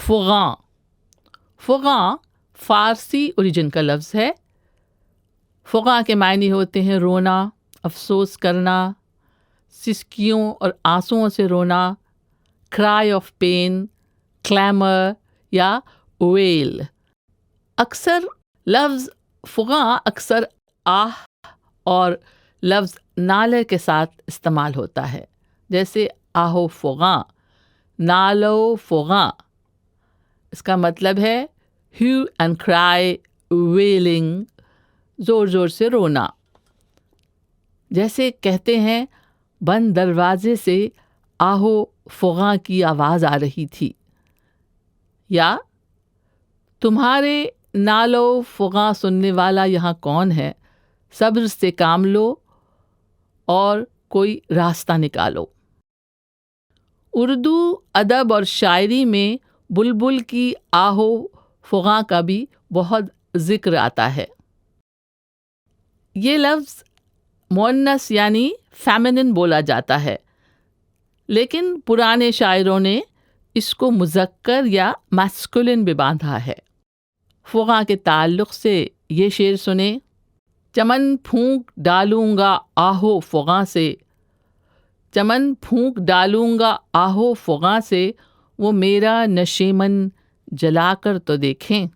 فغاں. فغاں فارسی origin کا لفظ ہے. فغاں کے معنی ہوتے ہیں رونا، افسوس کرنا، سسکیوں اور آنسوؤں سے رونا، cry of pain، clamor یا ویل. اکثر لفظ فغاں اکثر آہ اور لفظ نالے کے ساتھ استعمال ہوتا ہے، جیسے آہو فغاں، نالو فغاں. اس کا مطلب ہے hue and cry، wailing، زور زور سے رونا. جیسے کہتے ہیں بند دروازے سے آہو فغاں کی آواز آ رہی تھی، یا تمہارے نالو فغاں سننے والا یہاں کون ہے، صبر سے کام لو اور کوئی راستہ نکالو. اردو ادب اور شاعری میں بلبل کی آہو فغاں کا بھی بہت ذکر آتا ہے. یہ لفظ مؤنث یعنی فیمنن بولا جاتا ہے، لیکن پرانے شاعروں نے اس کو مذکر یا میسکولن بھی باندھا ہے. فغاں کے تعلق سے یہ شعر سنیں: چمن پھونک ڈالوں گا آہو فغاں سے، چمن پھونک ڈالوں گا آہو فغاں سے، وہ میرا نشیمن جلا کر تو دیکھیں.